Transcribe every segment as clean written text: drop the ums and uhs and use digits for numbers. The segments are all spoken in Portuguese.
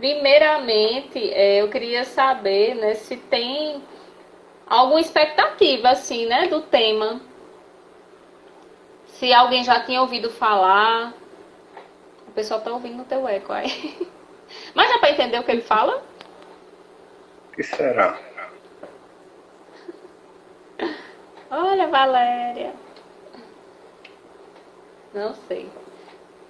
Primeiramente, eu queria saber, né, se tem alguma expectativa, assim, né, do tema. Se alguém já tinha ouvido falar. O pessoal tá ouvindo o teu eco aí. Mas dá pra entender o que ele fala? O que será? Olha, Valéria. Não sei.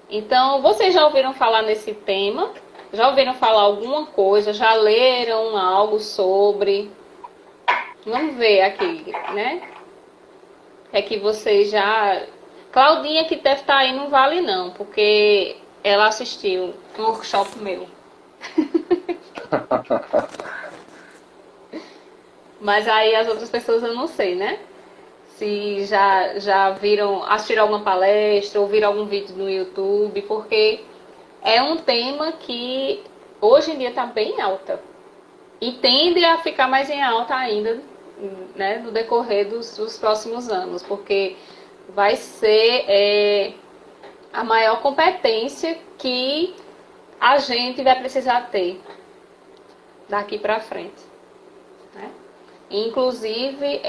Então, vocês já ouviram falar nesse tema? Já ouviram falar alguma coisa? Já leram algo sobre? Vamos ver aqui, né? É que vocês já. Claudinha, que deve estar aí, não vale não, porque ela assistiu um workshop meu. Mas aí as outras pessoas eu não sei, né? Se já viram, assistiram alguma palestra, ou viram algum vídeo no YouTube, porque é um tema que hoje em dia está bem alta. E tende a ficar mais em alta ainda, né, no decorrer dos próximos anos, porque vai ser a maior competência que a gente vai precisar ter daqui para frente. Né? Inclusive,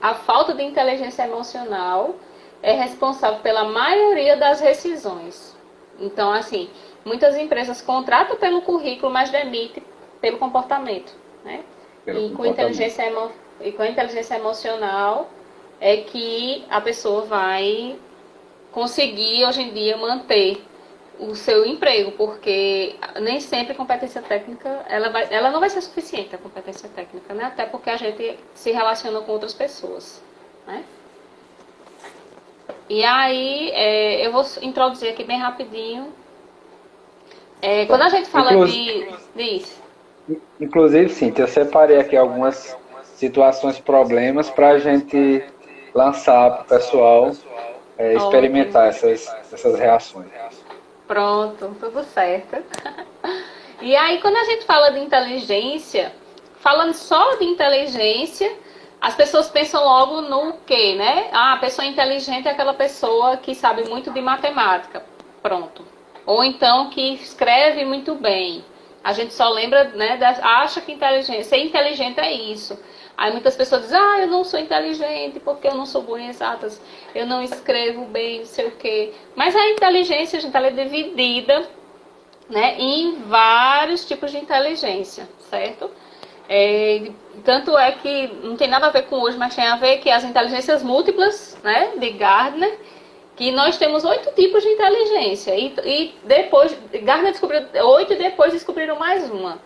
a falta de inteligência emocional é responsável pela maioria das rescisões. Então, assim, muitas empresas contratam pelo currículo, mas demitem pelo comportamento. Né? Pelo E com comportamento. com a inteligência emocional é que a pessoa vai conseguir, hoje em dia, manter o seu emprego, porque nem sempre a competência técnica, ela não vai ser suficiente, a competência técnica, né? Até porque a gente se relaciona com outras pessoas, né? E aí, eu vou introduzir aqui bem rapidinho. Quando a Certo. gente fala de... Diz. Inclusive, sim, eu separei aqui algumas situações, problemas para a gente lançar para o pessoal Ótimo. experimentar essas reações. Pronto, tudo certo. E aí, quando a gente fala de inteligência, falando só de inteligência, as pessoas pensam logo no quê, né? Ah, a pessoa inteligente é aquela pessoa que sabe muito de matemática. Pronto. Ou então que escreve muito bem. A gente só lembra, né, acha que ser inteligente é isso. Aí muitas pessoas dizem, eu não sou inteligente porque eu não sou boa em exatas, eu não escrevo bem, não sei o quê. Mas a inteligência, gente, ela é dividida, né, em vários tipos de inteligência, certo? Tanto é que não tem nada a ver com hoje, mas tem a ver que as inteligências múltiplas, né, de Gardner, que nós temos 8 tipos de inteligência. E depois, Gardner descobriu 8 e depois descobriram mais uma.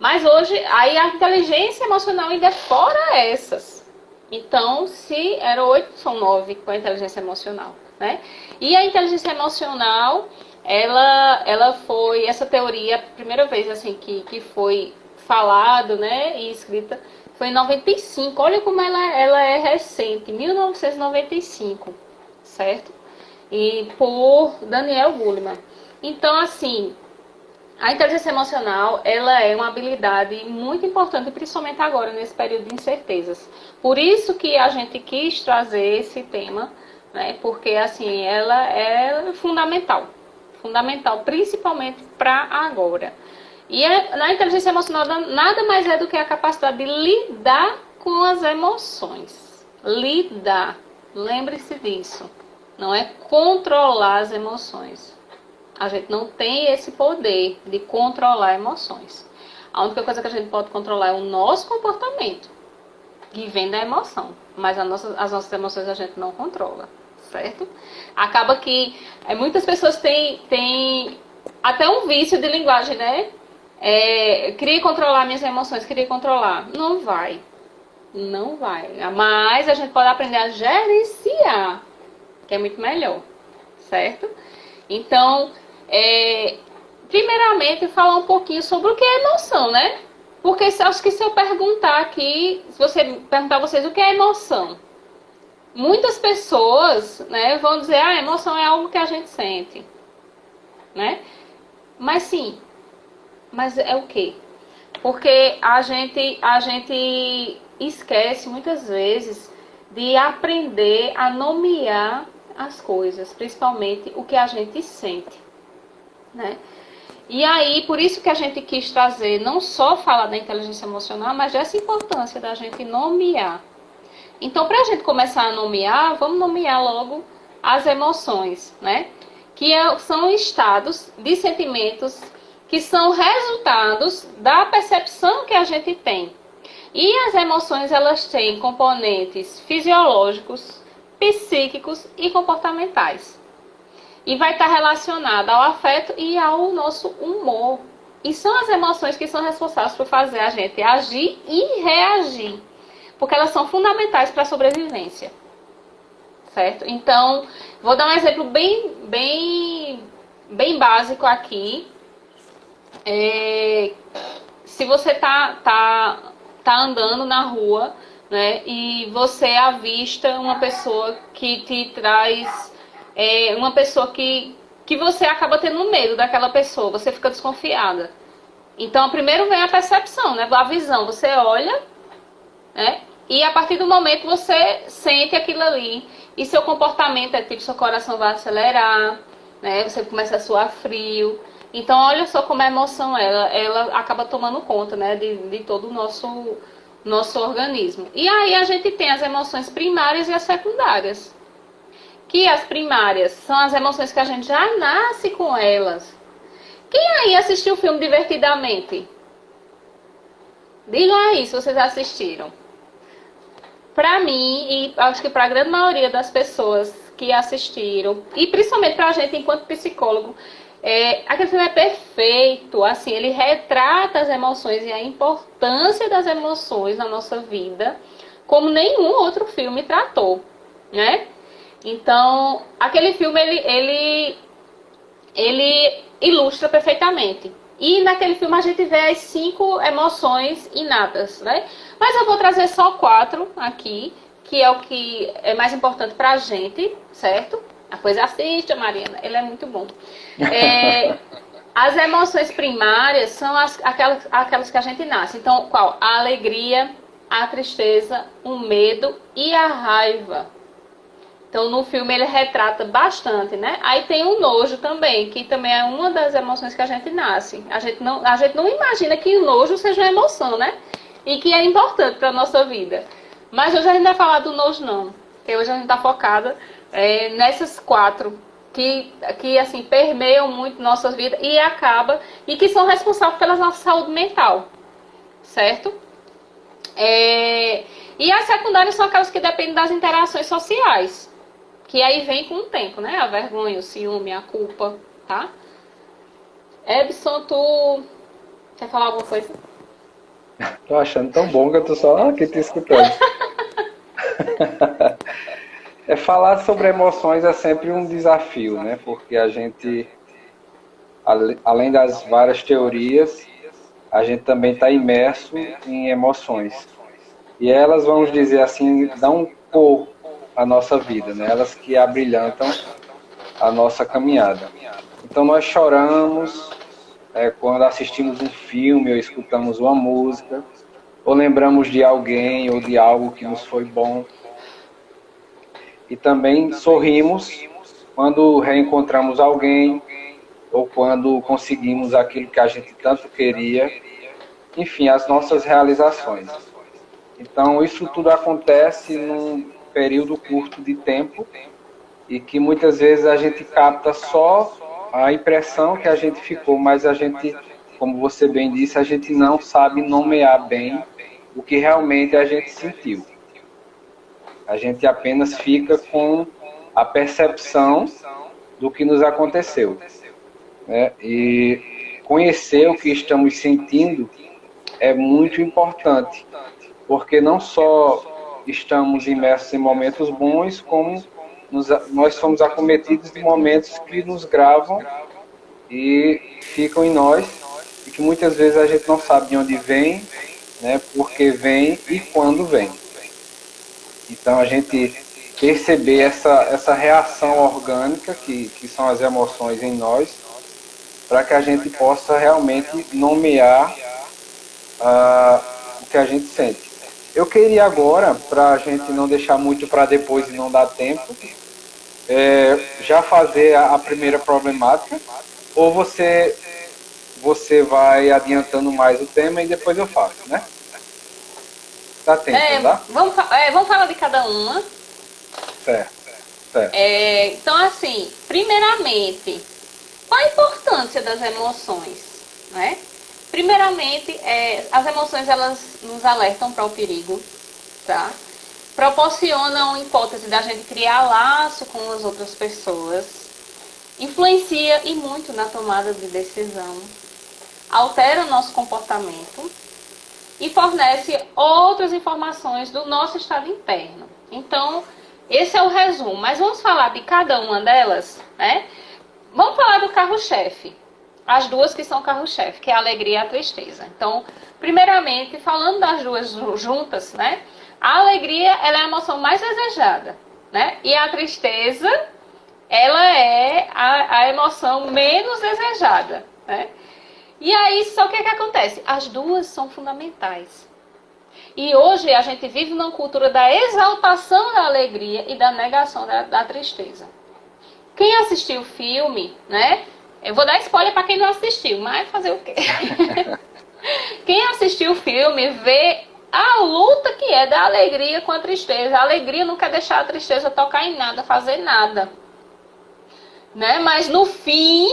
Mas hoje, aí a inteligência emocional ainda é fora essas. Então, se eram 8, são 9 com a inteligência emocional. Né? E a inteligência emocional, ela foi, essa teoria, a primeira vez assim, que foi falado, né, e escrita, foi em 95. Olha como ela é recente, 1995, certo? E por Daniel Goleman. Então, assim, a inteligência emocional, ela é uma habilidade muito importante, principalmente agora, nesse período de incertezas. Por isso que a gente quis trazer esse tema, né? Porque, assim, ela é fundamental. Fundamental, principalmente para agora. E na inteligência emocional, nada mais é do que a capacidade de lidar com as emoções. Lidar. Lembre-se disso. Não é controlar as emoções. A gente não tem esse poder de controlar emoções. A única coisa que a gente pode controlar é o nosso comportamento, que vem da emoção. Mas as nossas emoções a gente não controla, certo? Acaba que muitas pessoas têm até um vício de linguagem, né? Queria controlar minhas emoções, queria controlar. Não vai. Não vai. Mas a gente pode aprender a gerenciar, que é muito melhor, certo? Então, primeiramente, falar um pouquinho sobre o que é emoção, né? Porque acho que se eu perguntar aqui, se você perguntar a vocês o que é emoção, muitas pessoas, né, vão dizer, emoção é algo que a gente sente, né? Mas sim, mas é o quê? Porque a gente esquece muitas vezes de aprender a nomear as coisas, principalmente o que a gente sente. né? E aí, por isso que a gente quis trazer, não só falar da inteligência emocional, mas dessa importância da gente nomear. Então, para a gente começar a nomear, vamos nomear logo as emoções, né? Que são estados de sentimentos que são resultados da percepção que a gente tem. E as emoções, elas têm componentes fisiológicos, psíquicos e comportamentais. E vai estar relacionada ao afeto e ao nosso humor. E são as emoções que são responsáveis por fazer a gente agir e reagir. Porque elas são fundamentais para a sobrevivência. Certo? Então, vou dar um exemplo bem básico aqui. Se você tá andando na rua, né, e você avista uma pessoa que te traz... uma pessoa que você acaba tendo medo daquela pessoa, você fica desconfiada. Então, primeiro vem a percepção, né? A visão, você olha, né? E a partir do momento você sente aquilo ali. E seu comportamento é tipo, seu coração vai acelerar, né? Você começa a suar frio. Então, olha só como a emoção, ela acaba tomando conta, né? De todo o nosso organismo. E aí a gente tem as emoções primárias e as secundárias. Que as primárias são as emoções que a gente já nasce com elas. Quem aí assistiu o filme Divertidamente? Digam aí se vocês assistiram. Pra mim, e acho que pra grande maioria das pessoas que assistiram, e principalmente pra gente enquanto psicólogo, aquele filme é perfeito. Assim, ele retrata as emoções e a importância das emoções na nossa vida, como nenhum outro filme tratou, né? Então, aquele filme, ele ilustra perfeitamente. E naquele filme a gente vê as 5 emoções inatas, né? Mas eu vou trazer só 4 aqui, que é o que é mais importante pra gente, certo? A coisa assiste, Mariana, ele é muito bom. As emoções primárias são aquelas que a gente nasce. Então, qual? A alegria, a tristeza, o medo e a raiva. Então, no filme ele retrata bastante, né? Aí tem o nojo também, que também é uma das emoções que a gente nasce. A gente não imagina que o nojo seja uma emoção, né? E que é importante para a nossa vida. Mas hoje a gente não vai falar do nojo, não. Porque hoje a gente está focada nessas 4 que assim, permeiam muito nossas vidas e que são responsáveis pela nossa saúde mental. Certo? E as secundárias são aquelas que dependem das interações sociais. Que aí vem com o tempo, né? A vergonha, o ciúme, a culpa, tá? Ebson, tu quer falar alguma coisa? Tô achando tão bom que eu tô só aqui te escutando. Falar sobre emoções é sempre um desafio, né? Porque a gente, além das várias teorias, a gente também está imerso em emoções. E elas, vamos dizer assim, dão cor à nossa vida, né? Elas que abrilhantam a nossa caminhada. Então nós choramos quando assistimos um filme ou escutamos uma música, ou lembramos de alguém ou de algo que nos foi bom. E também sorrimos quando reencontramos alguém ou quando conseguimos aquilo que a gente tanto queria. Enfim, as nossas realizações. Então, isso tudo acontece num período curto de tempo e que muitas vezes a gente capta só a impressão que a gente ficou, mas a gente, como você bem disse, a gente não sabe nomear bem o que realmente a gente sentiu. A gente apenas fica com a percepção do que nos aconteceu, né? E conhecer o que estamos sentindo é muito importante, porque não só estamos imersos em momentos bons, como nós somos acometidos de momentos que nos gravam e ficam em nós, e que muitas vezes a gente não sabe de onde vem, né, porque vem e quando vem. Então a gente perceber essa reação orgânica que são as emoções em nós, para que a gente possa realmente nomear o que a gente sente. Eu queria agora, para a gente não deixar muito para depois e não dar tempo, já fazer a primeira problemática, ou você vai adiantando mais o tema e depois eu faço, né? Tá atento, tá? Vamos falar de cada uma. Certo, certo. Então, assim, primeiramente, qual a importância das emoções, né? Primeiramente, as emoções, elas nos alertam para o perigo, tá? Proporcionam hipótese da gente criar laço com as outras pessoas, influencia e muito na tomada de decisão, altera o nosso comportamento e fornece outras informações do nosso estado interno. Então, esse é o resumo, mas vamos falar de cada uma delas, né? Vamos falar do carro-chefe. As duas que são carro-chefe, que é a alegria e a tristeza. Então, primeiramente, falando das duas juntas, né? A alegria, ela é a emoção mais desejada, né? E a tristeza, ela é a emoção menos desejada, né? E aí, só que acontece? As duas são fundamentais. E hoje a gente vive numa cultura da exaltação da alegria e da negação da tristeza. Quem assistiu o filme, né? Eu vou dar spoiler para quem não assistiu, mas fazer o quê? Quem assistiu o filme vê a luta que é da alegria com a tristeza. A alegria não quer deixar a tristeza tocar em nada, fazer nada. Né? Mas no fim,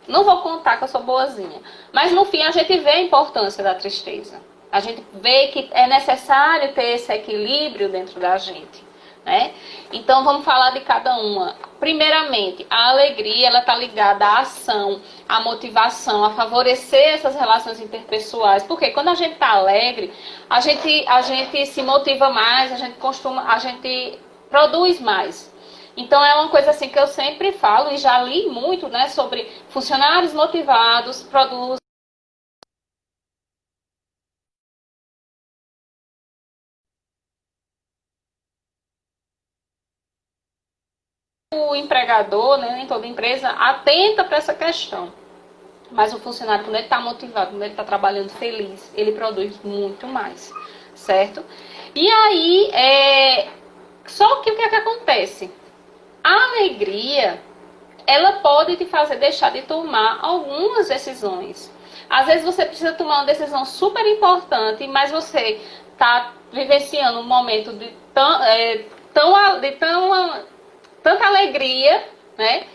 não vou contar que eu sou boazinha, mas no fim a gente vê a importância da tristeza. A gente vê que é necessário ter esse equilíbrio dentro da gente. Né? Então vamos falar de cada uma. Primeiramente, a alegria, ela está ligada à ação, à motivação, a favorecer essas relações interpessoais. Porque quando a gente está alegre, a gente se motiva mais, a gente produz mais. Então é uma coisa assim que eu sempre falo e já li muito, né, sobre funcionários motivados produzem o empregador, né, nem toda empresa atenta para essa questão. Mas o funcionário, quando ele está motivado, quando ele está trabalhando feliz, ele produz muito mais, certo? E aí, só que o que é que acontece? A alegria, ela pode te fazer deixar de tomar algumas decisões. Às vezes você precisa tomar uma decisão super importante, mas você está vivenciando um momento de tanta alegria, né?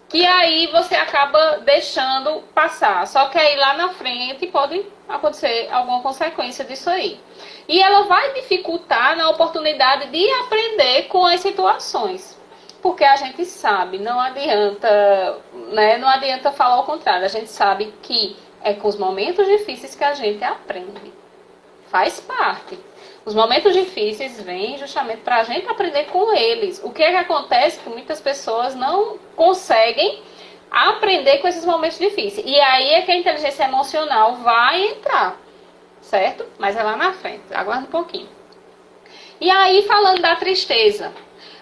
Que aí você acaba deixando passar. Só que aí lá na frente pode acontecer alguma consequência disso aí. E ela vai dificultar na oportunidade de aprender com as situações. Porque a gente sabe, não adianta, né? Não adianta falar o contrário. A gente sabe que é com os momentos difíceis que a gente aprende. Faz parte. Os momentos difíceis vêm justamente para a gente aprender com eles. O que é que acontece? Que muitas pessoas não conseguem aprender com esses momentos difíceis. E aí é que a inteligência emocional vai entrar, certo? Mas é lá na frente, aguarda um pouquinho. E aí, falando da tristeza.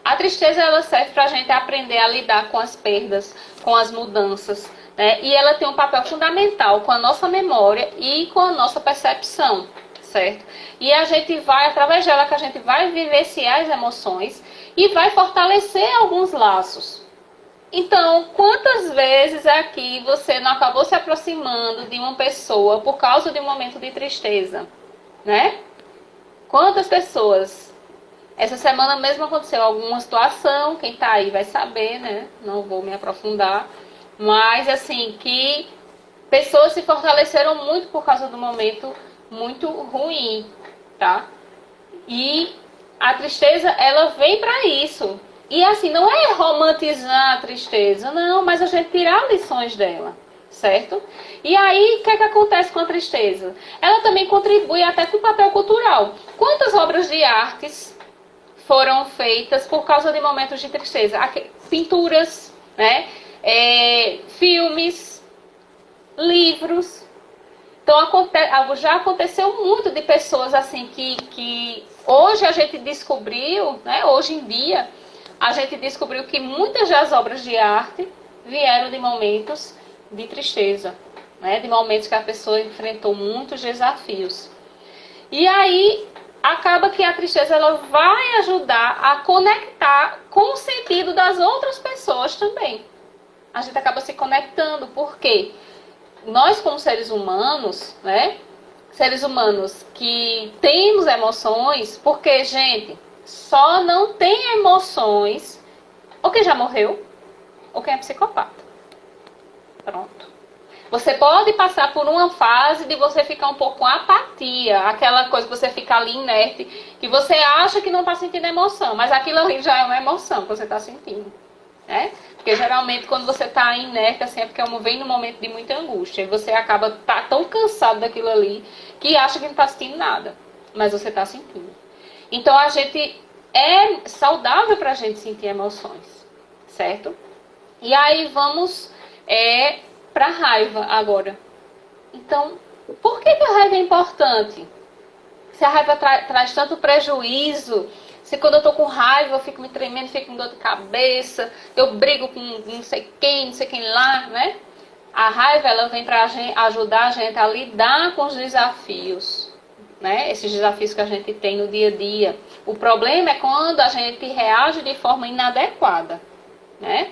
A tristeza, ela serve para a gente aprender a lidar com as perdas, com as mudanças, né? E ela tem um papel fundamental com a nossa memória e com a nossa percepção. Certo? E a gente vai, através dela, que a gente vai vivenciar as emoções e vai fortalecer alguns laços. Então, quantas vezes aqui você não acabou se aproximando de uma pessoa por causa de um momento de tristeza? Né? Quantas pessoas? Essa semana mesmo aconteceu alguma situação, quem tá aí vai saber, né? Não vou me aprofundar. Mas, assim, que pessoas se fortaleceram muito por causa do momento muito ruim, tá? E a tristeza, ela vem para isso. E assim, não é romantizar a tristeza, não, mas a gente tirar lições dela, certo? E aí, o que é que acontece com a tristeza? Ela também contribui até com o papel cultural. Quantas obras de artes foram feitas por causa de momentos de tristeza? Pinturas, né? Filmes, livros. Então, já aconteceu muito de pessoas assim que hoje a gente descobriu, né, hoje em dia, a gente descobriu que muitas das obras de arte vieram de momentos de tristeza, né, de momentos que a pessoa enfrentou muitos desafios. E aí, acaba que a tristeza ela vai ajudar a conectar com o sentido das outras pessoas também. A gente acaba se conectando, porque nós como seres humanos, né? Seres humanos que temos emoções, porque, gente, só não tem emoções ou quem já morreu, ou quem é psicopata. Pronto. Você pode passar por uma fase de você ficar um pouco com apatia, aquela coisa que você fica ali inerte, que você acha que não está sentindo emoção, mas aquilo ali já é uma emoção que você está sentindo, né? Porque geralmente quando você está inerte, assim, é porque vem num momento de muita angústia, e você acaba tão cansado daquilo ali, que acha que não está sentindo nada, mas você está sentindo. Então é saudável para a gente sentir emoções, certo? E aí vamos para a raiva agora. Então, por que a raiva é importante? Se a raiva traz tanto prejuízo, se quando eu estou com raiva eu fico me tremendo, fico com dor de cabeça, eu brigo com não sei quem lá, né? A raiva, ela vem para ajudar a gente a lidar com os desafios, né? Esses desafios que a gente tem no dia a dia. O problema é quando a gente reage de forma inadequada, né?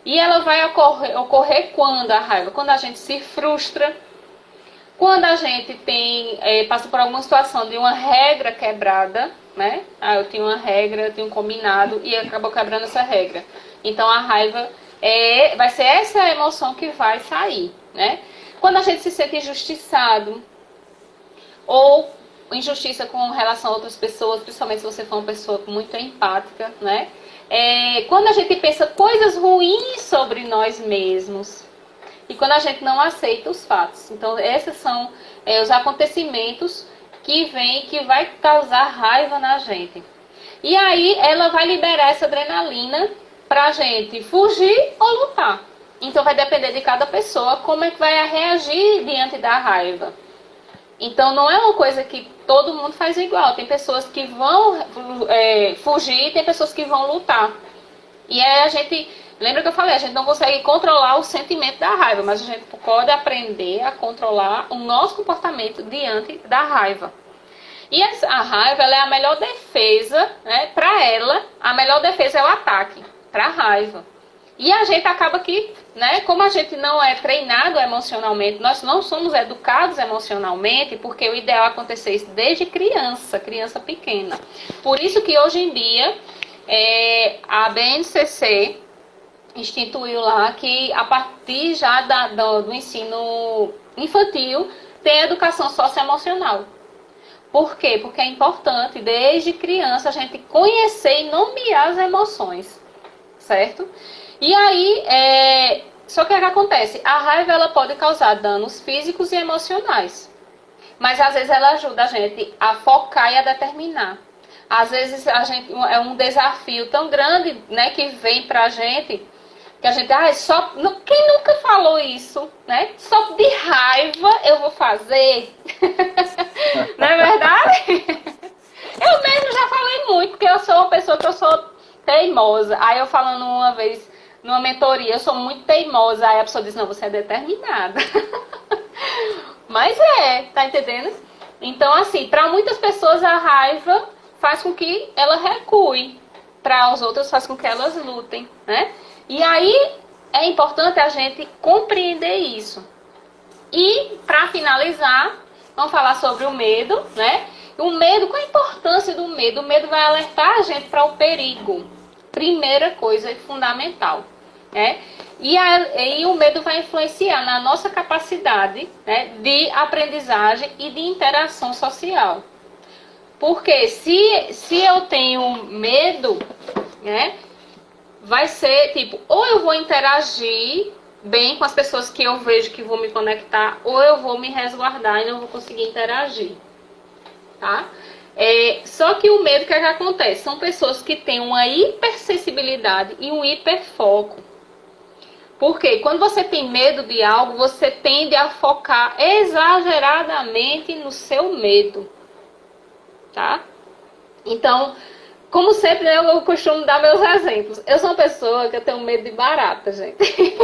E ela vai ocorrer quando a raiva? Quando a gente se frustra, quando a gente passa por alguma situação de uma regra quebrada, né? Eu tinha uma regra, eu tinha um combinado e acabou quebrando essa regra. Então a raiva vai ser essa emoção que vai sair, né? Quando a gente se sente injustiçado, ou injustiça com relação a outras pessoas, principalmente se você for uma pessoa muito empática, né? Quando a gente pensa coisas ruins sobre nós mesmos e quando a gente não aceita os fatos. Então, esses são os acontecimentos que vai causar raiva na gente. E aí, ela vai liberar essa adrenalina pra gente fugir ou lutar. Então, vai depender de cada pessoa como é que vai reagir diante da raiva. Então, não é uma coisa que todo mundo faz igual. Tem pessoas que vão fugir e tem pessoas que vão lutar. E aí lembra que eu falei, a gente não consegue controlar o sentimento da raiva, mas a gente pode aprender a controlar o nosso comportamento diante da raiva. E a raiva, ela é a melhor defesa, né? Para ela, a melhor defesa é o ataque, para a raiva. E a gente acaba que, né, como a gente não é treinado emocionalmente, nós não somos educados emocionalmente, porque o ideal é acontecer isso desde criança pequena. Por isso que hoje em dia, a BNCC instituiu lá que a partir já do ensino infantil tem educação socioemocional. Por quê? Porque é importante desde criança a gente conhecer e nomear as emoções, certo? E aí, só que o que acontece? A raiva, ela pode causar danos físicos e emocionais. Mas às vezes ela ajuda a gente a focar e a determinar. Às vezes é um desafio tão grande, né, que vem pra gente, que a gente, quem nunca falou isso, né? Só de raiva eu vou fazer. Não é verdade? Eu mesmo já falei muito, porque eu sou uma pessoa que eu sou teimosa. Aí eu falando uma vez numa mentoria, eu sou muito teimosa. Aí a pessoa diz, não, você é determinada. Mas tá entendendo? Então, assim, para muitas pessoas a raiva faz com que ela recue. Para as outras faz com que elas lutem, né? E aí é importante a gente compreender isso. E, para finalizar, vamos falar sobre o medo, né? O medo, qual a importância do medo? O medo vai alertar a gente para o perigo. Primeira coisa fundamental, né? E o medo vai influenciar na nossa capacidade, né, de aprendizagem e de interação social. Porque se eu tenho medo, né, vai ser tipo, ou eu vou interagir bem com as pessoas que eu vejo que vou me conectar, ou eu vou me resguardar e não vou conseguir interagir, tá? Só que o medo, o que é que acontece? São pessoas que têm uma hipersensibilidade e um hiperfoco. Porque quando você tem medo de algo, você tende a focar exageradamente no seu medo, tá? Então, como sempre, eu costumo dar meus exemplos. Eu sou uma pessoa que eu tenho medo de barata, gente.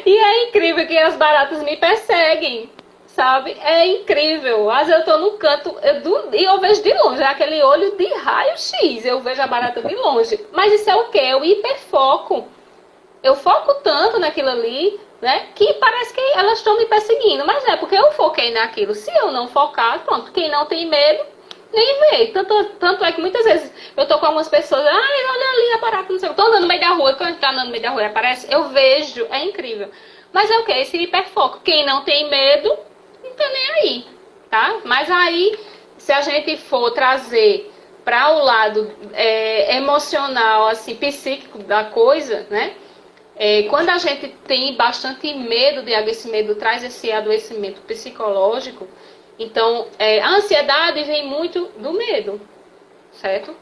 E é incrível que as baratas me perseguem, sabe? É incrível. Às vezes eu tô no canto e eu vejo de longe, é aquele olho de raio-x. Eu vejo a barata de longe. Mas isso é o quê? É o hiperfoco. Eu foco tanto naquilo ali, né, que parece que elas estão me perseguindo. Mas é porque eu foquei naquilo. Se eu não focar, pronto, quem não tem medo, nem vê. Tanto é que muitas vezes eu tô com algumas pessoas, ai, olha ali a barata, não sei, eu tô andando no meio da rua, quando tá andando no meio da rua aparece, eu vejo, é incrível. Mas é o que? Esse hiperfoco. Quem não tem medo, não tá nem aí, tá? Mas aí, se a gente for trazer para o lado emocional, assim, psíquico da coisa, né? Quando a gente tem bastante medo, esse medo traz esse adoecimento psicológico, então a ansiedade vem muito do medo, certo?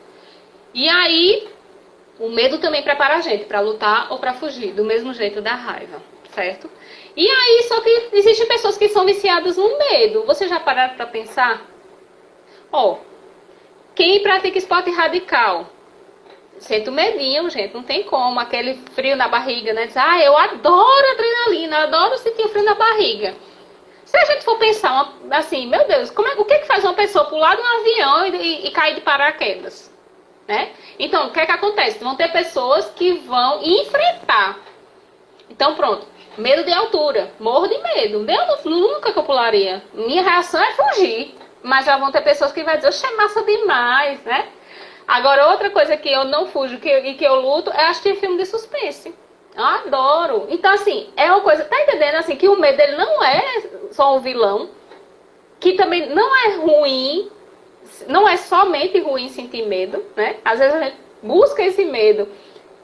E aí, o medo também prepara a gente para lutar ou para fugir, do mesmo jeito da raiva, certo? E aí, só que existem pessoas que são viciadas no medo. Você já pararam para pensar? Ó, quem pratica esporte radical? Sente o medinho, gente, não tem como. Aquele frio na barriga, né? Diz, eu adoro adrenalina, adoro sentir o frio na barriga. Se a gente for pensar, assim, meu Deus, o que faz uma pessoa pular de um avião e cair de paraquedas? Né? Então, o que acontece? Vão ter pessoas que vão enfrentar. Então, pronto. Medo de altura. Morro de medo. Eu nunca que eu pularia. Minha reação é fugir. Mas já vão ter pessoas que vão dizer, oxe, é massa demais, né? Agora, outra coisa que eu não fujo e que eu luto é assistir filme de suspense. Eu adoro. Então, assim, é uma coisa... Tá entendendo, assim, que o medo, ele não é só um vilão. Que também não é ruim. Não é somente ruim sentir medo, né? Às vezes a gente busca esse medo,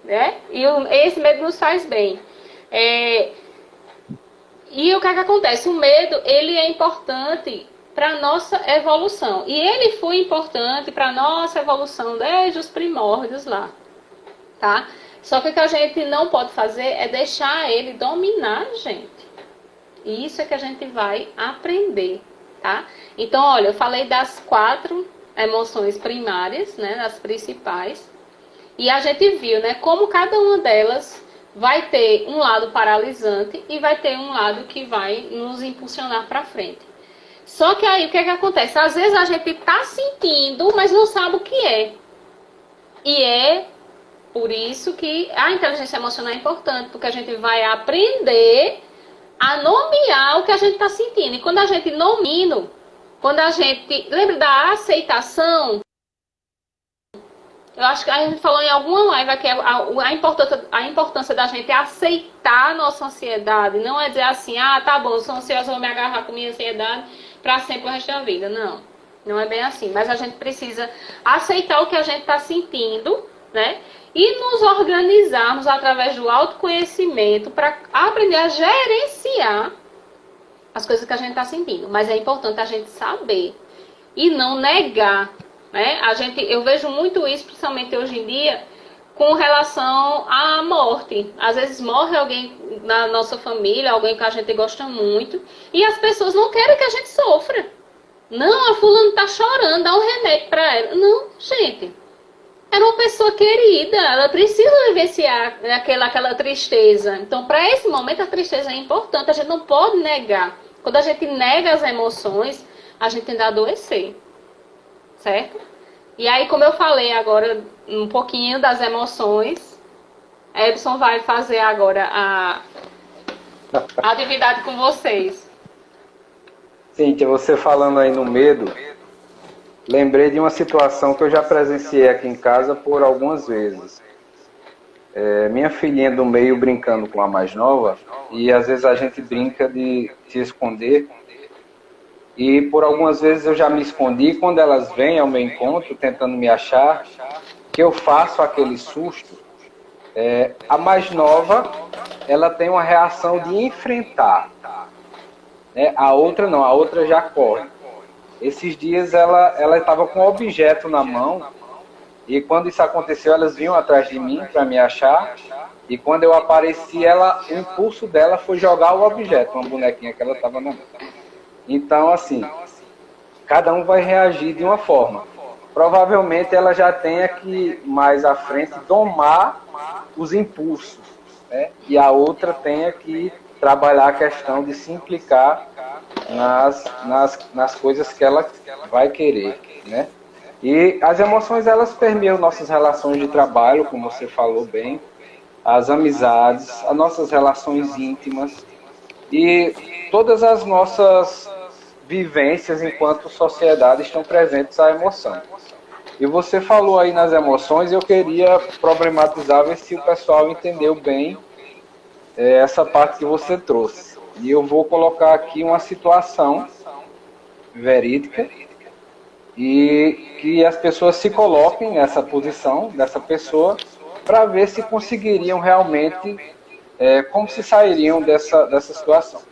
né? E esse medo nos faz bem. E o que acontece? O medo, ele é importante para a nossa evolução. E ele foi importante para a nossa evolução desde os primórdios lá, tá? Só que o que a gente não pode fazer é deixar ele dominar a gente. E isso é que a gente vai aprender, tá? Então, olha, eu falei das 4 emoções primárias, né, das principais. E a gente viu, né, como cada uma delas vai ter um lado paralisante e vai ter um lado que vai nos impulsionar para frente. Só que aí, o que acontece? Às vezes a gente tá sentindo, mas não sabe o que é. E é por isso que a inteligência emocional é importante, porque a gente vai aprender a nomear o que a gente está sentindo. E quando a gente nomina, quando a gente... Lembra da aceitação? Eu acho que a gente falou em alguma live que a importância da gente aceitar a nossa ansiedade. Não é dizer assim, tá bom, eu sou ansiosa, vou me agarrar com minha ansiedade para sempre o resto da vida. Não, não é bem assim. Mas a gente precisa aceitar o que a gente está sentindo, né? E nos organizarmos através do autoconhecimento para aprender a gerenciar as coisas que a gente está sentindo. Mas é importante a gente saber e não negar, né? Eu vejo muito isso, principalmente hoje em dia, com relação à morte. Às vezes morre alguém na nossa família, alguém que a gente gosta muito, e as pessoas não querem que a gente sofra. Não, a fulana está chorando, dá um remédio para ela. Não, gente. Era uma pessoa querida, ela precisa vivenciar aquela tristeza. Então, para esse momento, a tristeza é importante, a gente não pode negar. Quando a gente nega as emoções, a gente tende a adoecer, certo? E aí, como eu falei agora um pouquinho das emoções, Edson vai fazer agora a atividade com vocês. Cíntia, você falando aí no medo, lembrei de uma situação que eu já presenciei aqui em casa por algumas vezes. Minha filhinha do meio brincando com a mais nova, e às vezes a gente brinca de se esconder, e por algumas vezes eu já me escondi, quando elas vêm ao meu encontro tentando me achar, que eu faço aquele susto, a mais nova, ela tem uma reação de enfrentar, né? A outra não, a outra já corre. Esses dias ela estava com um objeto na mão, e quando isso aconteceu, elas vinham atrás de mim para me achar, e quando eu apareci, o impulso dela foi jogar o objeto, uma bonequinha que ela estava na mão. Então, assim, cada um vai reagir de uma forma. Provavelmente ela já tenha que, mais à frente, domar os impulsos, né? E a outra tenha que trabalhar a questão de se implicar nas coisas que ela vai querer, né? E as emoções, elas permeiam nossas relações de trabalho, como você falou bem. as amizades, as nossas relações íntimas e todas as nossas vivências enquanto sociedade estão presentes à emoção. E você falou aí nas emoções, eu queria problematizar, ver se o pessoal entendeu bem essa parte que você trouxe. E eu vou colocar aqui uma situação verídica e que as pessoas se coloquem nessa posição dessa pessoa para ver se conseguiriam realmente, como se sairiam dessa situação.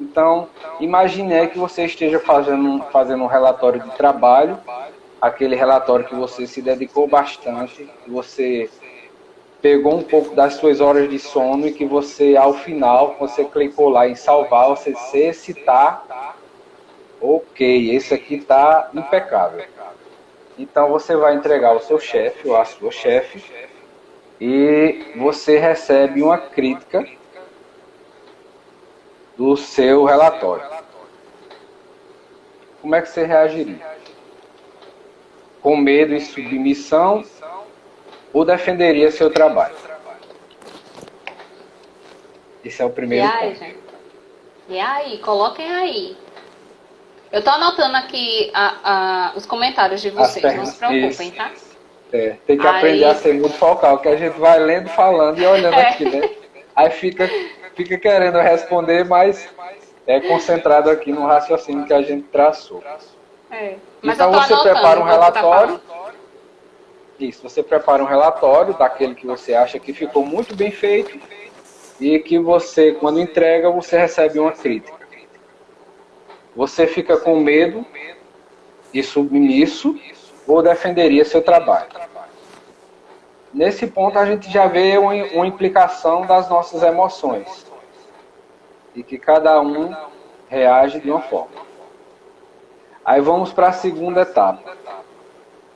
Então, imagine que você esteja fazendo um relatório de trabalho, aquele relatório que você se dedicou bastante, que você pegou um pouco das suas horas de sono e que você, ao final, você clicou lá em salvar, você citar, ok, esse aqui está impecável. Então, você vai entregar ao seu chefe ou à sua chefe e você recebe uma crítica do seu relatório. Como é que você reagiria? Com medo e submissão ou defenderia seu trabalho? Esse é o primeiro ponto. Gente? E aí, coloquem aí. Eu tô anotando aqui os comentários de vocês, não se preocupem, tá? Tem que aprender a ser muito focal, que a gente vai lendo, falando e olhando aqui, né? Aí fica querendo responder, mas é concentrado aqui no raciocínio que a gente traçou. Mas então você prepara um relatório. Isso, você prepara um relatório daquele que você acha que ficou muito bem feito e que você, quando entrega, você recebe uma crítica. Você fica com medo e submisso ou defenderia seu trabalho? Nesse ponto a gente já vê uma implicação das nossas emoções e que cada um reage de uma forma. Aí vamos para a segunda etapa,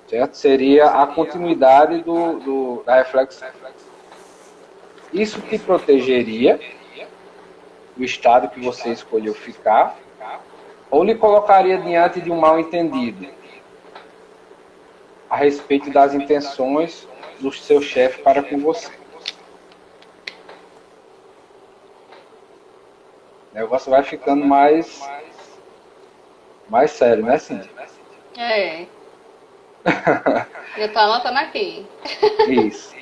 certo? Seria a continuidade da reflexão. Isso te protegeria do estado que você escolheu ficar ou lhe colocaria diante de um mal-entendido a respeito das intenções do seu chefe para com você? O negócio vai ficando mais sério, né, Cíntia? Eu tô anotando aqui. Isso.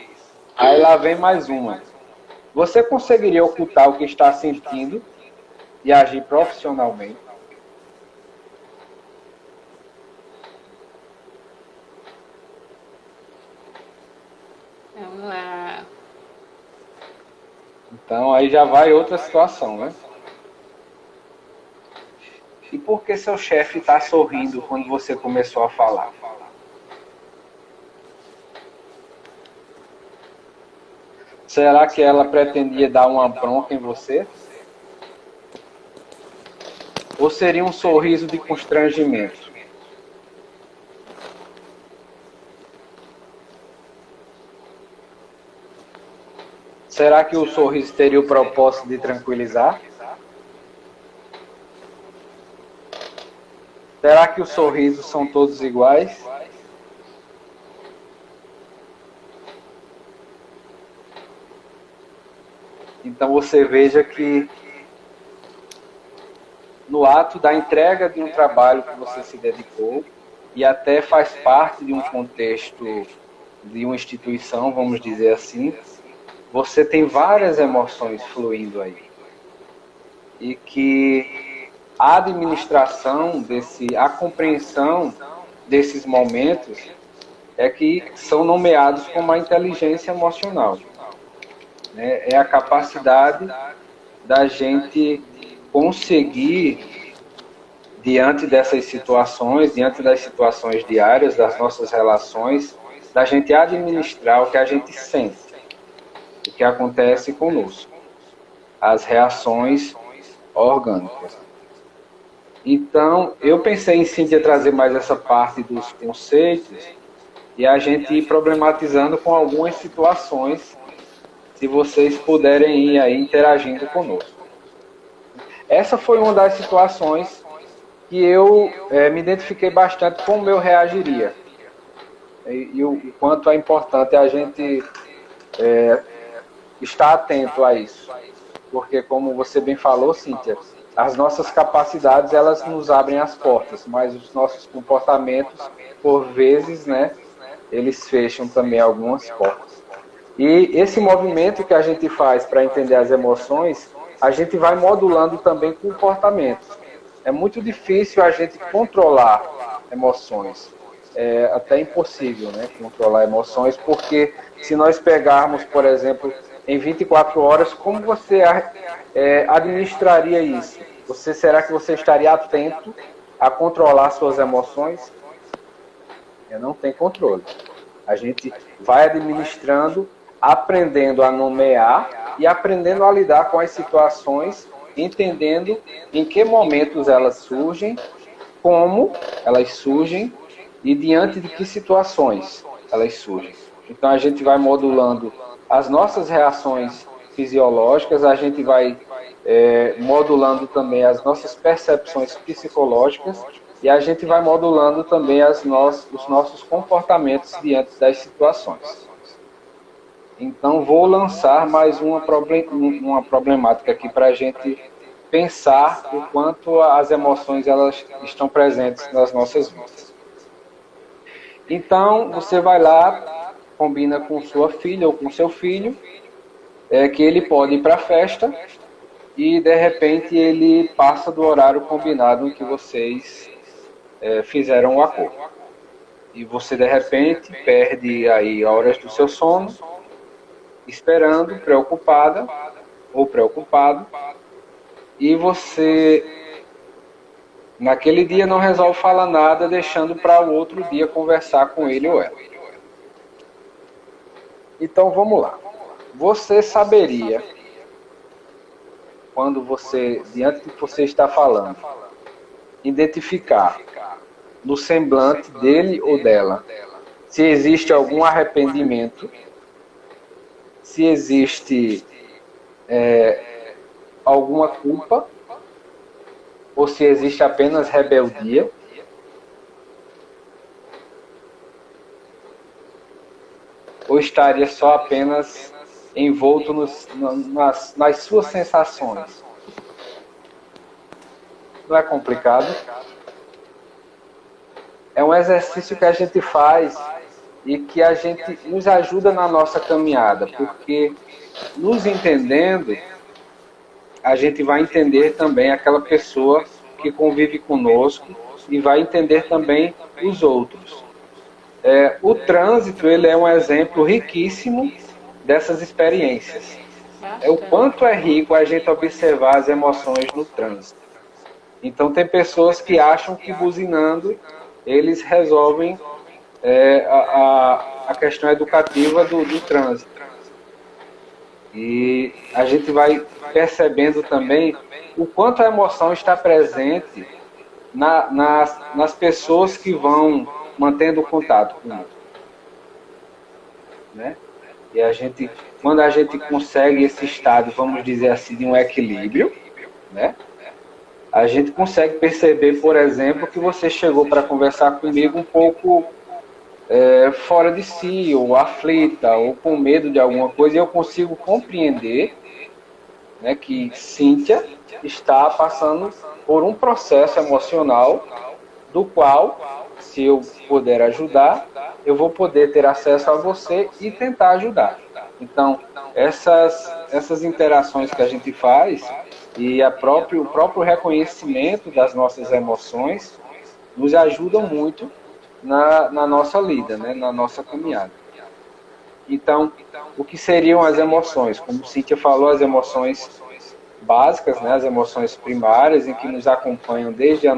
Aí lá vem mais uma. Você conseguiria ocultar o que está sentindo e agir profissionalmente? Vamos lá. Então aí já vai outra situação, né? E por que seu chefe está sorrindo quando você começou a falar? Será que ela pretendia dar uma bronca em você? Ou seria um sorriso de constrangimento? Será que o sorriso teria o propósito de tranquilizar? Será que os sorrisos são todos iguais? Então você veja que no ato da entrega de um trabalho que você se dedicou e até faz parte de um contexto de uma instituição, vamos dizer assim, você tem várias emoções fluindo aí. E que a administração a compreensão desses momentos é que são nomeados como a inteligência emocional. É a capacidade da gente conseguir, diante dessas situações, diante das situações diárias, das nossas relações, da gente administrar o que a gente sente, o que acontece conosco, as reações orgânicas. Então, eu pensei em Cíntia trazer mais essa parte dos conceitos e a gente ir problematizando com algumas situações, se vocês puderem ir aí interagindo conosco. Essa foi uma das situações que eu me identifiquei bastante como eu reagiria. E o quanto é importante a gente estar atento a isso. Porque, como você bem falou, Cíntia, as nossas capacidades, elas nos abrem as portas, mas os nossos comportamentos, por vezes, né, eles fecham também algumas portas. E esse movimento que a gente faz para entender as emoções, a gente vai modulando também comportamentos. É muito difícil a gente controlar emoções. É até impossível, né, controlar emoções, porque se nós pegarmos, por exemplo, em 24 horas, como você administraria isso? Será que você estaria atento a controlar suas emoções? Não tem controle. A gente vai administrando, aprendendo a nomear e aprendendo a lidar com as situações, entendendo em que momentos elas surgem, como elas surgem e diante de que situações elas surgem. Então a gente vai modulando as nossas reações fisiológicas, a gente vai modulando também as nossas percepções psicológicas e a gente vai modulando também os nossos comportamentos diante das situações. Então vou lançar mais uma problemática aqui para a gente pensar o quanto as emoções elas estão presentes nas nossas vidas. Então, você vai lá, combina com sua filha ou com seu filho, que ele pode ir para a festa e, de repente, ele passa do horário combinado em que vocês fizeram o acordo. E você, de repente, perde aí horas do seu sono, esperando, preocupada ou preocupado, e você, naquele dia, não resolve falar nada, deixando para o outro dia conversar com ele ou ela. Então, vamos lá. Você saberia, quando você, diante do que você está falando, identificar no semblante dele ou dela se existe algum arrependimento, se existe alguma culpa, ou se existe apenas rebeldia. Ou estaria só apenas envolto nas suas sensações? Não é complicado? É um exercício que a gente faz e que a gente nos ajuda na nossa caminhada, porque nos entendendo, a gente vai entender também aquela pessoa que convive conosco e vai entender também os outros. O trânsito, ele é um exemplo riquíssimo dessas experiências. O quanto é rico a gente observar as emoções no trânsito. Então, tem pessoas que acham que buzinando eles resolvem a questão educativa do trânsito. E a gente vai percebendo também o quanto a emoção está presente nas pessoas que vão mantendo contato com o outro, né? E quando a gente consegue esse estado, vamos dizer assim, de um equilíbrio, né? A gente consegue perceber, por exemplo, que você chegou para conversar comigo um pouco fora de si, ou aflita, ou com medo de alguma coisa, e eu consigo compreender, né, que Cíntia está passando por um processo emocional do qual, se eu puder ajudar, eu vou poder ter acesso a você e tentar ajudar. Então, essas interações que a gente faz e o próprio reconhecimento das nossas emoções nos ajudam muito na nossa lida, né, na nossa caminhada. Então, o que seriam as emoções? Como Cíntia falou, as emoções básicas, né, as emoções primárias, em que nos acompanham desde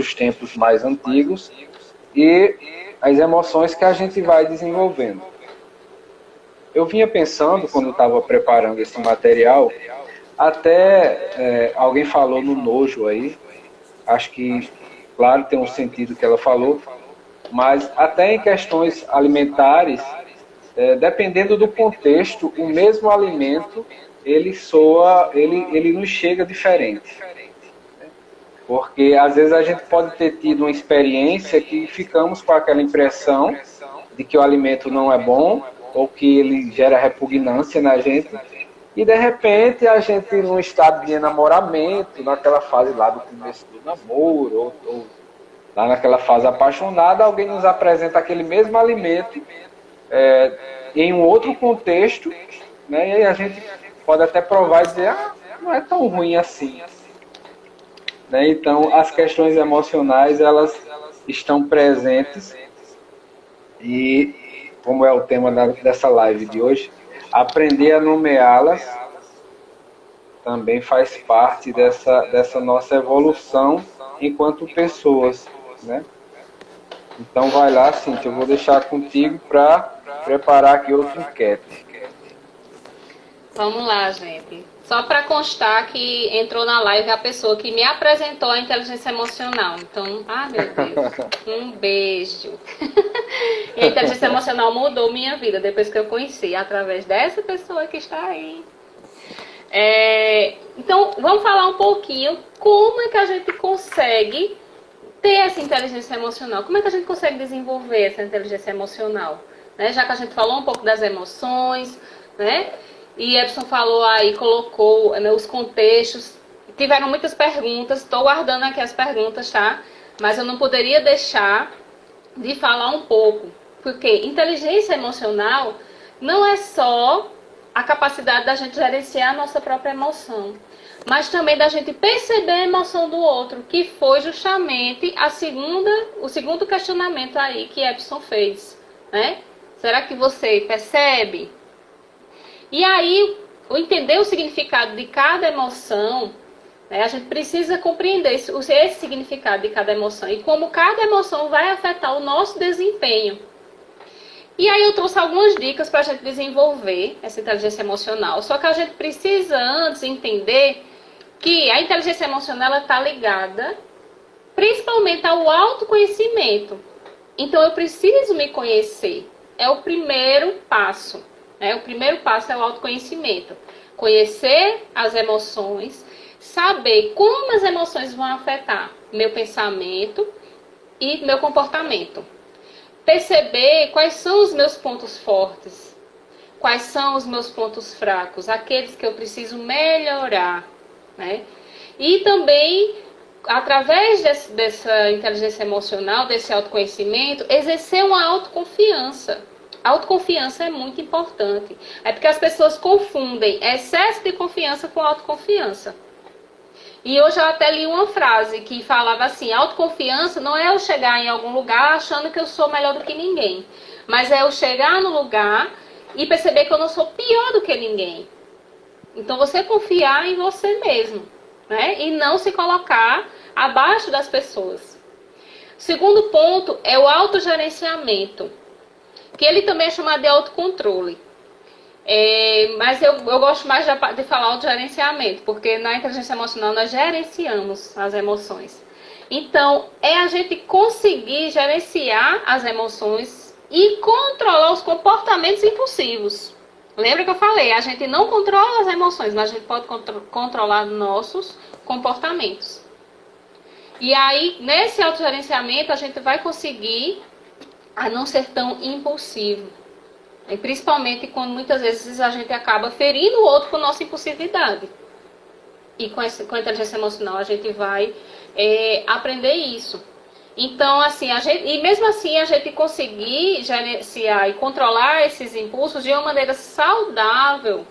os tempos mais antigos, e as emoções que a gente vai desenvolvendo. Eu vinha pensando, quando estava preparando esse material, até alguém falou no nojo aí, acho que, claro, tem um sentido que ela falou, mas até em questões alimentares, dependendo do contexto, o mesmo alimento, ele nos chega diferente. Porque às vezes a gente pode ter tido uma experiência que ficamos com aquela impressão de que o alimento não é bom, ou que ele gera repugnância na gente. E de repente a gente, num estado de enamoramento, naquela fase lá do começo do namoro, ou lá naquela fase apaixonada, alguém nos apresenta aquele mesmo alimento em um outro contexto, né? E aí a gente pode até provar e dizer, não é tão ruim assim. Né? Então, as questões emocionais, elas estão presentes e, como é o tema dessa live de hoje, aprender a nomeá-las também faz parte dessa nossa evolução enquanto pessoas, né? Então vai lá, Cíntia, eu vou deixar contigo para preparar aqui outra enquete. Vamos lá, gente. Só para constar que entrou na live a pessoa que me apresentou a inteligência emocional. Então, meu Deus, um beijo. E a inteligência emocional mudou minha vida depois que eu conheci, através dessa pessoa que está aí. Então, vamos falar um pouquinho como é que a gente consegue ter essa inteligência emocional. Como é que a gente consegue desenvolver essa inteligência emocional? Né? Já que a gente falou um pouco das emoções, né? E Epson falou aí, colocou, né, os contextos. Tiveram muitas perguntas, estou guardando aqui as perguntas, tá? Mas eu não poderia deixar de falar um pouco. Porque inteligência emocional não é só a capacidade da gente gerenciar a nossa própria emoção, mas também da gente perceber a emoção do outro, que foi justamente o segundo questionamento aí que Epson fez, né? Será que você percebe? E aí, entender o significado de cada emoção, né, a gente precisa compreender esse significado de cada emoção e como cada emoção vai afetar o nosso desempenho. E aí eu trouxe algumas dicas para a gente desenvolver essa inteligência emocional. Só que a gente precisa antes entender que a inteligência emocional está ligada principalmente ao autoconhecimento. Então eu preciso me conhecer. É o primeiro passo. O primeiro passo é o autoconhecimento. Conhecer as emoções, saber como as emoções vão afetar meu pensamento e meu comportamento. Perceber quais são os meus pontos fortes, quais são os meus pontos fracos, aqueles que eu preciso melhorar, né? E também, através dessa inteligência emocional, desse autoconhecimento, exercer uma autoconfiança. A autoconfiança é muito importante. É porque as pessoas confundem excesso de confiança com autoconfiança. E hoje eu até li uma frase que falava assim, autoconfiança não é eu chegar em algum lugar achando que eu sou melhor do que ninguém, mas é eu chegar no lugar e perceber que eu não sou pior do que ninguém. Então você confiar em você mesmo, né? E não se colocar abaixo das pessoas. O segundo ponto é o autogerenciamento, que ele também é chamado de autocontrole. Mas eu gosto mais de falar autogerenciamento, porque na inteligência emocional nós gerenciamos as emoções. Então, é a gente conseguir gerenciar as emoções e controlar os comportamentos impulsivos. Lembra que eu falei, a gente não controla as emoções, mas a gente pode controlar nossos comportamentos. E aí, nesse autogerenciamento, a gente vai conseguir a não ser tão impulsivo. E principalmente quando muitas vezes a gente acaba ferindo o outro com nossa impulsividade. E com a inteligência emocional a gente vai aprender isso. Então, assim, e mesmo assim a gente conseguir gerenciar e controlar esses impulsos de uma maneira saudável,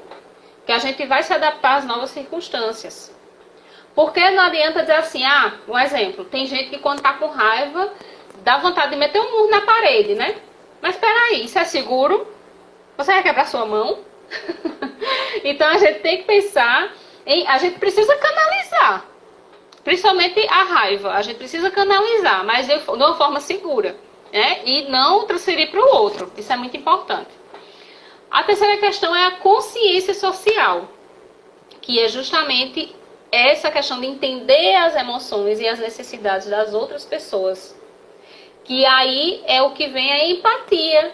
que a gente vai se adaptar às novas circunstâncias. Porque não adianta dizer assim, um exemplo, tem gente que quando está com raiva, dá vontade de meter um murro na parede, né? Mas peraí, isso é seguro? Você vai quebrar sua mão? Então a gente tem que pensar a gente precisa canalizar. Principalmente a raiva, a gente precisa canalizar, mas de uma forma segura, né? E não transferir para o outro, isso é muito importante. A terceira questão é a consciência social, que é justamente essa questão de entender as emoções e as necessidades das outras pessoas. Que aí é o que vem a empatia.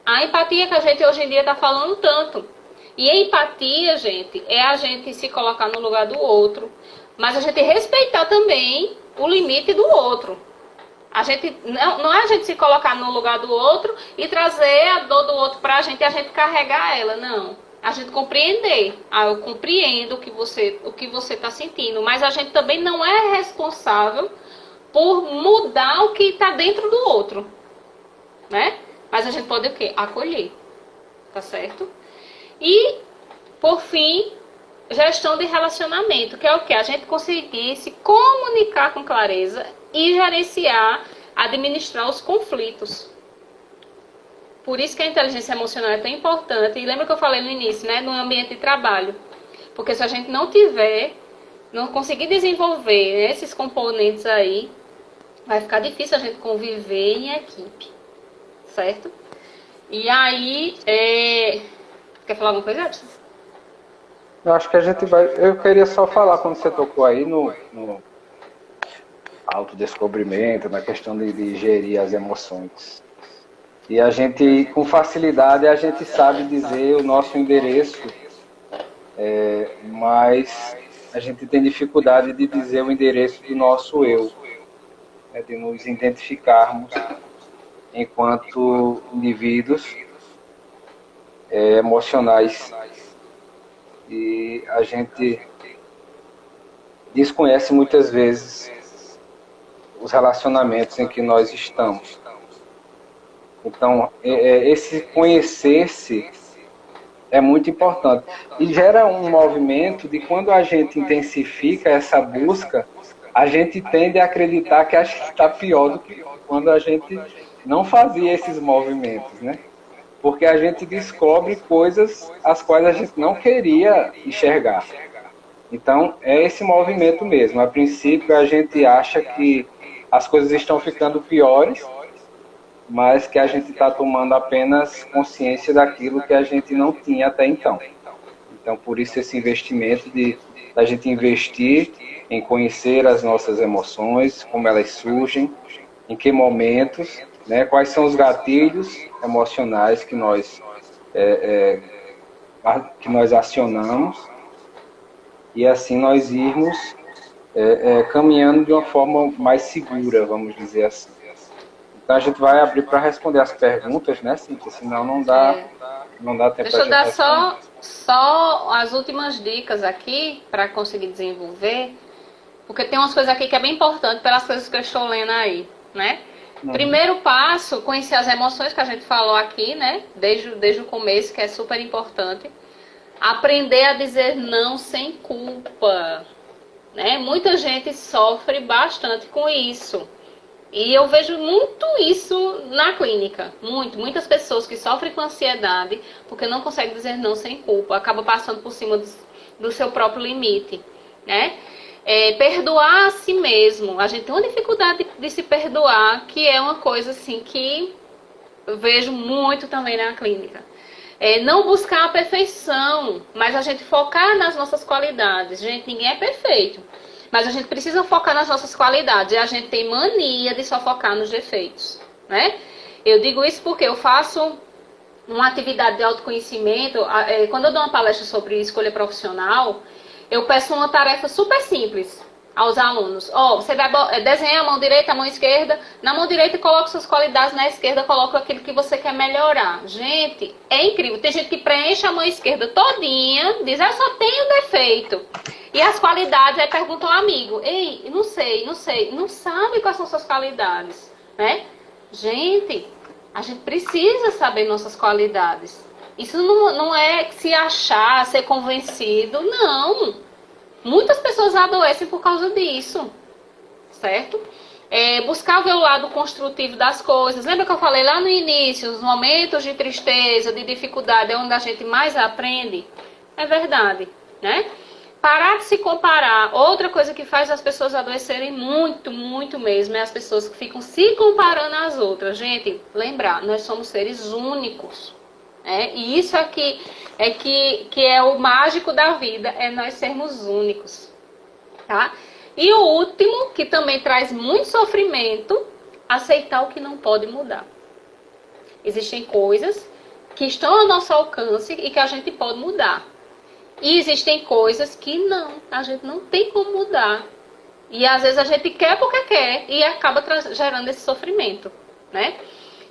A empatia que a gente hoje em dia está falando tanto. E a empatia, gente, é a gente se colocar no lugar do outro, mas a gente respeitar também o limite do outro. Não é a gente se colocar no lugar do outro e trazer a dor do outro pra gente e a gente carregar ela, não. A gente compreender. Eu compreendo o que você está sentindo, mas a gente também não é responsável por mudar o que está dentro do outro, né? Mas a gente pode o quê? Acolher, tá certo? E, por fim, gestão de relacionamento, que é o quê? A gente conseguir se comunicar com clareza e gerenciar, administrar os conflitos. Por isso que a inteligência emocional é tão importante. E lembra que eu falei no início, né? No ambiente de trabalho. Porque se a gente não conseguir desenvolver esses componentes aí, vai ficar difícil a gente conviver em equipe. Certo? E aí, quer falar alguma coisa, Edson? Eu acho que a gente vai... Eu queria só falar, quando você tocou aí no autodescobrimento, na questão de gerir as emoções. E a gente, com facilidade, a gente sabe dizer o nosso endereço, mas a gente tem dificuldade de dizer o endereço do nosso eu, né, de nos identificarmos enquanto indivíduos emocionais. E a gente desconhece muitas vezes os relacionamentos em que nós estamos. Então, esse conhecer-se é muito importante. E gera um movimento de quando a gente intensifica essa busca, a gente tende a acreditar que a gente está pior do que quando a gente não fazia esses movimentos, né? Porque a gente descobre coisas as quais a gente não queria enxergar. Então, é esse movimento mesmo. A princípio, a gente acha que as coisas estão ficando piores, mas que a gente está tomando apenas consciência daquilo que a gente não tinha até então. Então, por isso esse investimento da gente investir em conhecer as nossas emoções, como elas surgem, em que momentos, né, quais são os gatilhos emocionais que nós acionamos, e assim nós irmos caminhando de uma forma mais segura, vamos dizer assim. Então a gente vai abrir para responder as perguntas, né, Cíntia? Senão não dá tempo. Deixa eu dar só as últimas dicas aqui para conseguir desenvolver, porque tem umas coisas aqui que é bem importante pelas coisas que eu estou lendo aí, né? Primeiro passo, conhecer as emoções que a gente falou aqui, né? Desde o começo, que é super importante. Aprender a dizer não sem culpa, né? Muita gente sofre bastante com isso. E eu vejo muito isso na clínica. Muitas pessoas que sofrem com ansiedade porque não conseguem dizer não sem culpa. Acaba passando por cima do seu próprio limite, né? Perdoar a si mesmo. A gente tem uma dificuldade de se perdoar, que é uma coisa assim que eu vejo muito também na clínica. Não buscar a perfeição, mas a gente focar nas nossas qualidades. Gente, ninguém é perfeito. Mas a gente precisa focar nas nossas qualidades. E a gente tem mania de só focar nos defeitos, né? Eu digo isso porque eu faço uma atividade de autoconhecimento. Quando eu dou uma palestra sobre escolha profissional, eu peço uma tarefa super simples aos alunos. Você vai desenhar a mão direita, a mão esquerda. Na mão direita coloca suas qualidades, na esquerda coloca aquilo que você quer melhorar. Gente, é incrível. Tem gente que preenche a mão esquerda todinha, diz, eu só tenho defeito. E as qualidades, aí pergunta ao amigo, ei, não sei, não sabe quais são suas qualidades, né? Gente, a gente precisa saber nossas qualidades. Isso não é se achar, ser convencido, não. Muitas pessoas adoecem por causa disso, certo? Buscar ver o lado construtivo das coisas. Lembra que eu falei lá no início, os momentos de tristeza, de dificuldade, é onde a gente mais aprende? É verdade, né? Parar de se comparar. Outra coisa que faz as pessoas adoecerem muito, muito mesmo, é as pessoas que ficam se comparando às outras. Gente, lembrar, nós somos seres únicos. E isso aqui que é o mágico da vida, é nós sermos únicos. Tá? E o último, que também traz muito sofrimento, aceitar o que não pode mudar. Existem coisas que estão ao nosso alcance e que a gente pode mudar. E existem coisas que não, a gente não tem como mudar. E às vezes a gente quer porque quer e acaba gerando esse sofrimento, né?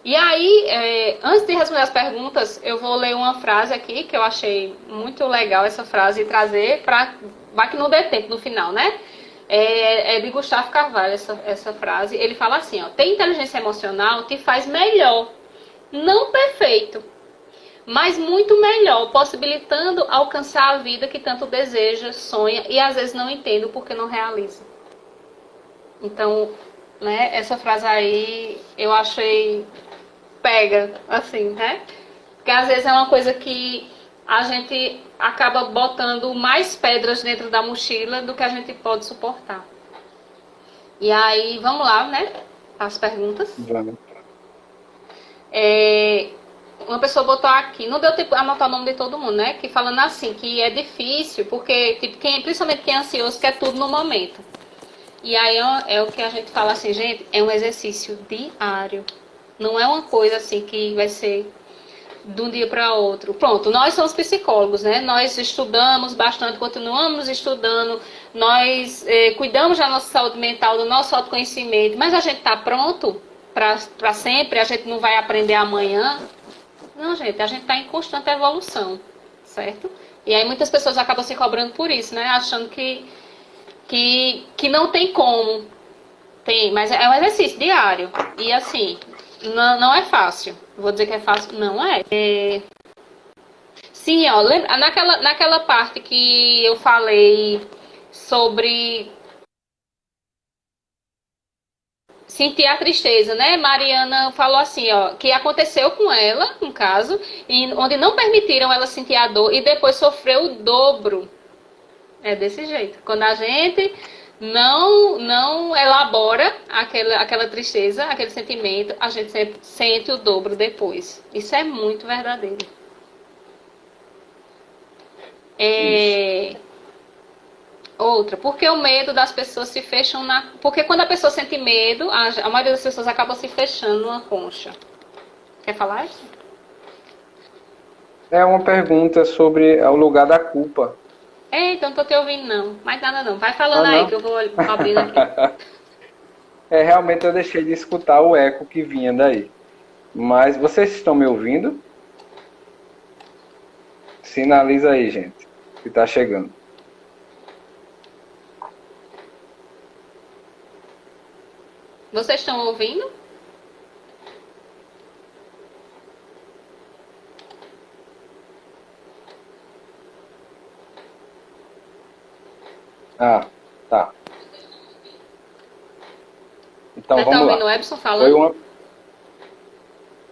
E aí, antes de responder as perguntas, eu vou ler uma frase aqui que eu achei muito legal essa frase e trazer para. Vai que não dê tempo no final, né? É de Gustavo Carvalho essa frase. Ele fala assim: ó, ter inteligência emocional te faz melhor, não perfeito, mas muito melhor, possibilitando alcançar a vida que tanto deseja, sonha e às vezes não entende porque não realiza. Então, né, essa frase aí eu achei pega, assim, né? Porque às vezes é uma coisa que a gente acaba botando mais pedras dentro da mochila do que a gente pode suportar. E aí, vamos lá, né? As perguntas. Vamos. Uma pessoa botou aqui, não deu tempo de anotar o nome de todo mundo, né? Que falando assim, que é difícil, porque tipo, principalmente quem é ansioso quer tudo no momento. E aí é o que a gente fala assim, gente, é um exercício diário. Não é uma coisa assim que vai ser de um dia para outro. Pronto, nós somos psicólogos, né? Nós estudamos bastante, continuamos estudando, nós cuidamos da nossa saúde mental, do nosso autoconhecimento, mas a gente está pronto para sempre? A gente não vai aprender amanhã? Não, gente, a gente está em constante evolução, certo? E aí muitas pessoas acabam se cobrando por isso, né? Achando que não tem como. Tem, mas é um exercício diário. E assim, não é fácil. Vou dizer que é fácil. Não é. Sim, ó, lembra, naquela parte que eu falei sobre sentir a tristeza, né? Mariana falou assim, ó, que aconteceu com ela, um caso, onde não permitiram ela sentir a dor e depois sofreu o dobro. É desse jeito. Quando a gente não elabora aquela tristeza, aquele sentimento, a gente sempre sente o dobro depois. Isso é muito verdadeiro. Outra, porque o medo das pessoas se fecham na... Porque quando a pessoa sente medo, a maioria das pessoas acaba se fechando numa concha. Quer falar isso? É uma pergunta sobre o lugar da culpa. Eita, não tô te ouvindo não. Mais nada não. Vai falando aí Não? que eu vou abrindo aqui. Realmente eu deixei de escutar o eco que vinha daí. Mas vocês estão me ouvindo? Sinaliza aí, gente, que tá chegando. Vocês estão ouvindo? Ah, tá. Então Você tá vamos ouvindo o lá. Ebson falando?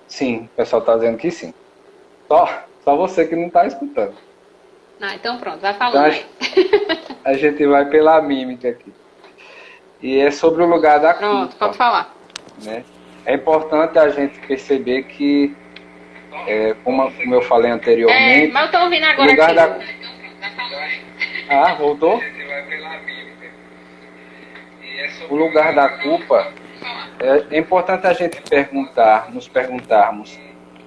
Sim, o pessoal tá dizendo que sim. Só você que não tá escutando. Ah, então pronto, vai falando aí. A gente vai pela mímica aqui. E é sobre o lugar da culpa. Pronto, pode falar. Né? É importante a gente perceber que, como eu falei anteriormente... Mas eu tô ouvindo agora o lugar aqui. Ah, voltou? O lugar da culpa, é importante a gente nos perguntarmos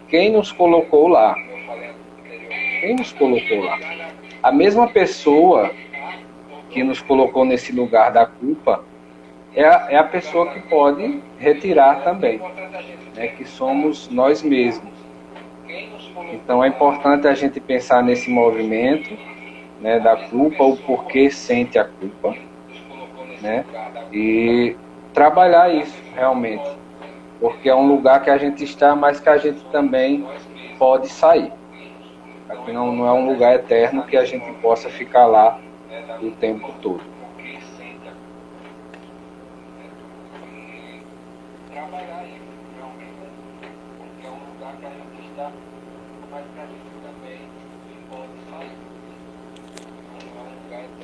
quem nos colocou lá. Quem nos colocou lá? A mesma pessoa que nos colocou nesse lugar da culpa é a pessoa que pode retirar também, né? Que somos nós mesmos. Então é importante a gente pensar nesse movimento, né, da culpa, o porquê sente a culpa, né? E trabalhar isso realmente, porque é um lugar que a gente está, mas que a gente também pode sair. Aqui não é um lugar eterno que a gente possa ficar lá o tempo todo.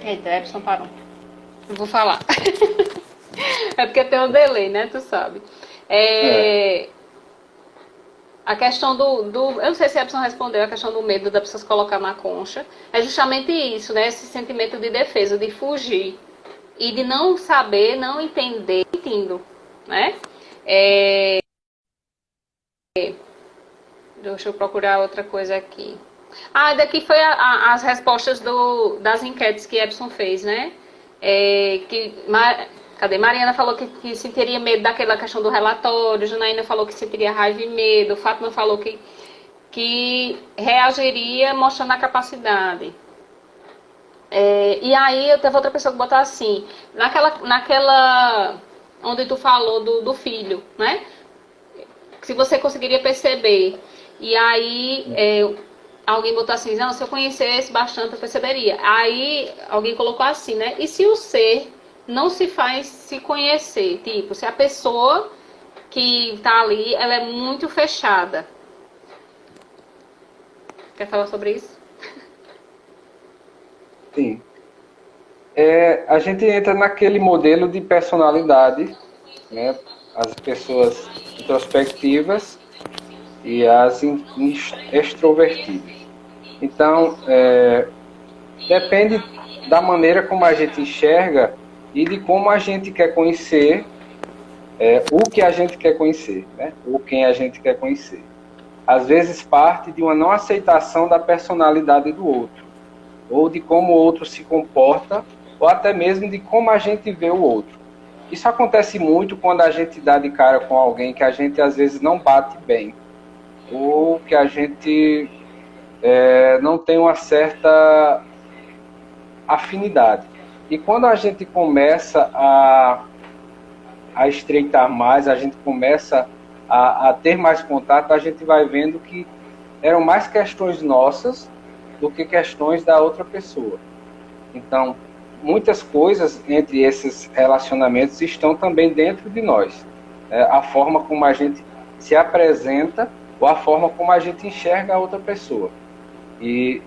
Eita, Epson parou. Não vou falar. É porque tem um delay, né? Tu sabe. A questão do... Eu não sei se a Epson respondeu a questão do medo da pessoa se colocar na concha. É justamente isso, né? Esse sentimento de defesa, de fugir. E de não saber, não entender, mentindo, né? Deixa eu procurar outra coisa aqui. Daqui foi as respostas das enquetes que Epson fez, né? Cadê? Mariana falou que sentiria medo daquela questão do relatório, Janaína falou que sentiria raiva e medo, Fátima falou que reagiria mostrando a capacidade. E aí teve outra pessoa que botou assim, naquela onde tu falou do filho, né? Se você conseguiria perceber. E aí alguém botou assim, não, se eu conhecesse bastante eu perceberia. Aí alguém colocou assim, né? E se o ser não se faz se conhecer? Tipo, se a pessoa que tá ali, ela é muito fechada. Quer falar sobre isso? Sim. A gente entra naquele modelo de personalidade, né? As pessoas introspectivas e as extrovertidas. Então, depende da maneira como a gente enxerga e de como a gente quer conhecer o que a gente quer conhecer, né? Ou quem a gente quer conhecer. Às vezes parte de uma não aceitação da personalidade do outro, ou de como o outro se comporta, ou até mesmo de como a gente vê o outro. Isso acontece muito quando a gente dá de cara com alguém que a gente às vezes não bate bem, ou que a gente não tem uma certa afinidade. E quando a gente começa a estreitar mais, a gente começa a ter mais contato, a gente vai vendo que eram mais questões nossas do que questões da outra pessoa. Então, muitas coisas entre esses relacionamentos estão também dentro de nós. A forma como a gente se apresenta ou a forma como a gente enxerga a outra pessoa. E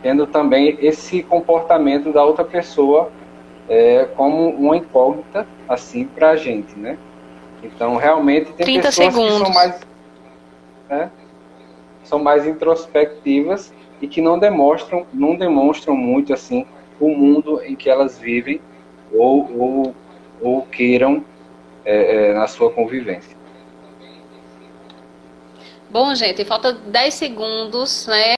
tendo também esse comportamento da outra pessoa como uma incógnita, assim, para a gente, né? Então, realmente, tem 30 pessoas segundos. que são mais introspectivas e que não demonstram muito, assim, o mundo em que elas vivem ou queiram na sua convivência. Bom, gente, falta 10 segundos, né?